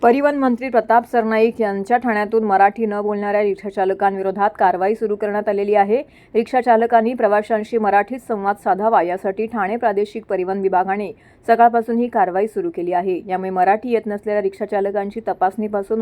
परिवहन मंत्री प्रताप सरनाईक यांच्या ठाण्यातून मराठी न बोलणाऱ्या रिक्षाचालकांविरोधात कारवाई सुरू करण्यात आलेली आहे। रिक्षाचालकांनी प्रवाशांशी मराठीत संवाद साधावा यासाठी ठाणे प्रादेशिक परिवहन विभागाने सकाळपासून ही कारवाई सुरू केली आहे। यामुळे मराठी येत नसलेल्या रिक्षाचालकांची तपासणीपासून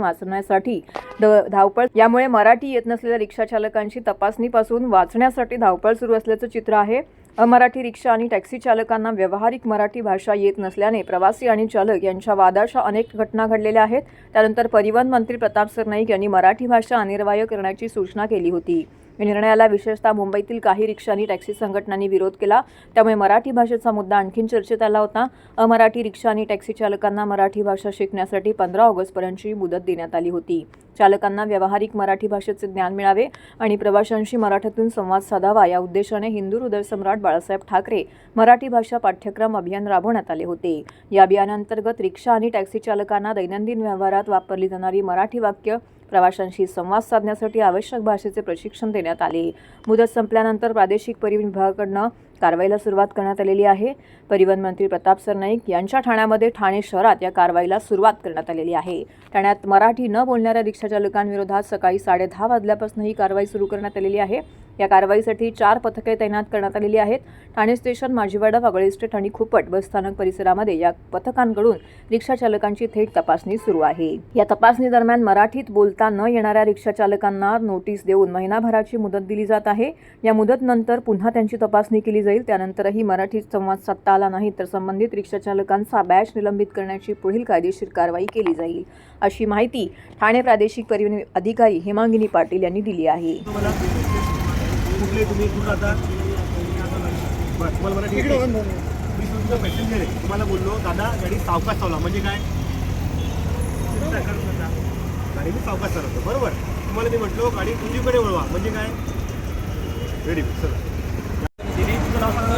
वाचण्यासाठी धावपळ सुरू असल्याचं चित्र आहे। अमराठी रिक्षा आणि टॅक्सी चालकांना व्यावहारिक मराठी भाषा येत नसल्याने प्रवासी आणि चालक यांच्या वादाच्या अनेक घटना घडलेल्या आहेत। त्यानंतर परिवहन मंत्री प्रताप सरनाईक यांनी मराठी भाषा अनिवार्य करण्याची सूचना केली होती। या निर्णयाला विशेषतः मुंबईतील काही रिक्षा आणि टॅक्सी संघटनांनी विरोध केला, त्यामुळे मराठी भाषेचा मुद्दा आणखीन चर्चेत आला होता। अमराठी रिक्षा आणि टॅक्सी चालकांना मराठी भाषा शिकण्यासाठी 15 ऑगस्टपर्यंतची मुदत देण्यात आली होती। चालकांना व्यावहारिक मराठी भाषेचे ज्ञान मिळावे आणि प्रवाशांशी मराठीतून संवाद साधावा या उद्देशाने हिंदू हृदयसम्राट बाळासाहेब ठाकरे मराठी भाषा पाठ्यक्रम अभियान राबवण्यात आले होते। या अभियानांतर्गत रिक्षा आणि टॅक्सी चालकांना दैनंदिन व्यवहारात वापरली जाणारी मराठी वाक्य, प्रवाशांशी संवाद साधण्यासाठी आवश्यक भाषेचे प्रशिक्षण देण्यात आले। मुदत संपल्यानंतर प्रादेशिक परिवहन विभागाकडून कारवाईला सुरुवात करण्यात आलेली आहे। परिवहन मंत्री प्रताप सरनाईक यांच्या ठाण्यामध्ये ठाणे शहरात या कारवाईला सुरुवात करण्यात आलेली आहे। ठाण्यात मराठी न बोलणाऱ्या रिक्षाचालकांविरोधात सकाळी 10:30 वाजल्यापासून ही कारवाई सुरू करण्यात आलेली आहे। या कारवाईसाठी 4 पथके तैनात करण्यात आलेली आहेत। ठाणे स्टेशन, माजीवाडा, वागळे इस्टेट आणि खुपट बस स्थानक परिसरामध्ये या पथकांकडून रिक्षाचालकांची थेट तपासणी सुरू आहे। या तपासणी दरम्यान मराठीत बोलता न येणाऱ्या रिक्षाचालकांना नोटीस देऊन महिनाभराची मुदत दिली जात आहे। या मुदतनंतर पुन्हा त्यांची तपासणी केली जाईल। त्यानंतरही मराठीत संवाद साधता आला नाही तर संबंधित रिक्षाचालकांचा बॅच निलंबित करण्याची पुढील कायदेशीर कारवाई केली जाईल, अशी माहिती ठाणे प्रादेशिक परिवहन अधिकारी हेमांगिनी पाटील यांनी दिली आहे। तुम्ही कुठं आता तुम्हाला मराठी येते? मी तुमचा पॅसेंजर आहे, तुम्हाला बोललो दादा गाडी सावकाश चालवा, म्हणजे काय गाडी मी सावकाश चालवतो, बरोबर? तुम्हाला मी म्हटलो गाडी उजवीकडे वळवा, म्हणजे काय रेडी सर तुझं नाव सांगा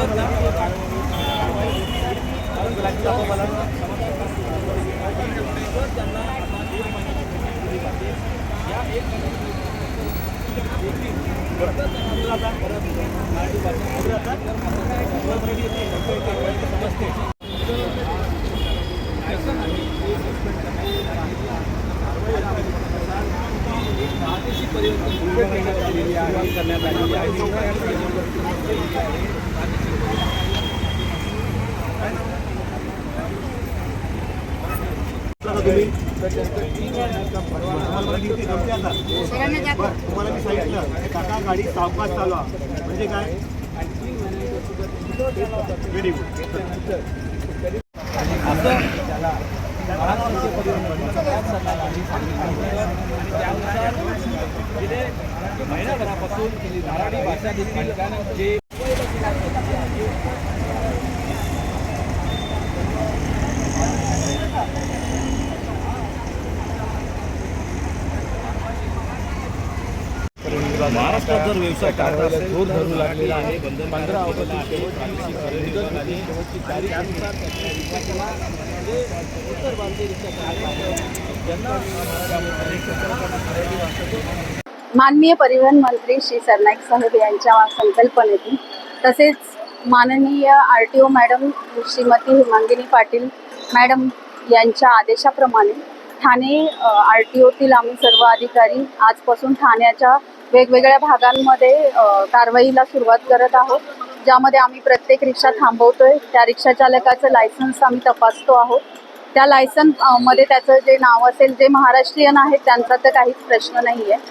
तुम्हाला मी सांगितलं काका गाडी सावकाश चालवा, म्हणजे काय व्हेरी गुड। महिनाभरापासून मराठी भाषा देखील जे महाराष्ट्रात जर व्यवसाय करायचा असेल जोर धरू लागलेला आहे। 15 ऑगस्ट माननीय परिवहन मंत्री श्री सरनाईक साहेब यांच्या संकल्पनेतून तसेच माननीय RTO madam Shrimati Hemangini Patil madam यांच्या आदेशाप्रमाणे ठाणे RTOतील आम्ही सर्व अधिकारी आजपासून ठाण्याच्या वेगवेगळ्या भागांमध्ये कारवाईला सुरुवात करत आहोत, ज्यामध्ये आम्ही प्रत्येक रिक्षा थांबवतोय। त्या रिक्षा चालकाचं लायसन्स आम्ही तपासतो आहोत। त्या लायसन्स मध्ये त्याचं जे नाव असेल, जे महाराष्ट्रीयन आहेत त्यांचा तर काहीच प्रश्न नाही आहे,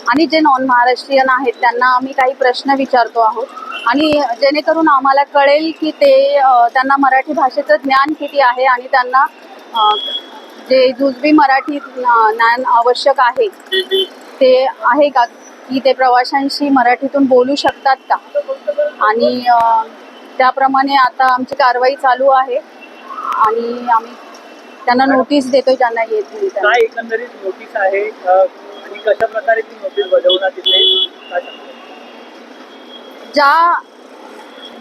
आणि जे नॉन महाराष्ट्रीयन आहेत त्यांना आम्ही काही प्रश्न विचारतो आहोत, आणि जेणेकरून आम्हाला कळेल की त्यांना मराठी भाषेचं ज्ञान किती आहे आणि त्यांना जे जुजबी मराठी ज्ञान आवश्यक आहे ते आहे का, की ते प्रवाशांशी मराठीतून बोलू शकतात का, आणि त्याप्रमाणे आता आमची कारवाई चालू आहे आणि आम्ही त्यांना नोटीस देतो ज्यांना येत नाही। काय एकंदरीत नोटीस आहे आणि कशा प्रकारे ती नोटीस बजावण्यात येते?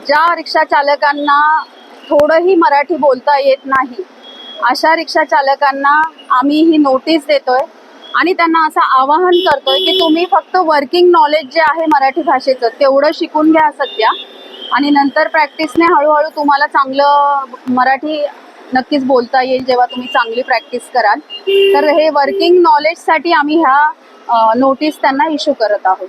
ज्या रिक्षा चालकांना थोडंही मराठी बोलता येत नाही अशा रिक्षा चालकांना आम्ही ही नोटीस देतोय आणि त्यांना असं आवाहन करतोय की तुम्ही फक्त वर्किंग नॉलेज जे आहे मराठी भाषेचं तेवढं शिकून घ्या सध्या, आणि नंतर प्रॅक्टिसने हळूहळू तुम्हाला चांगलं मराठी नक्कीच बोलता येईल जेव्हा तुम्ही चांगली प्रॅक्टिस कराल. तर हे वर्किंग नॉलेजसाठी आम्ही ह्या नोटीस त्यांना इश्यू करत आहोत.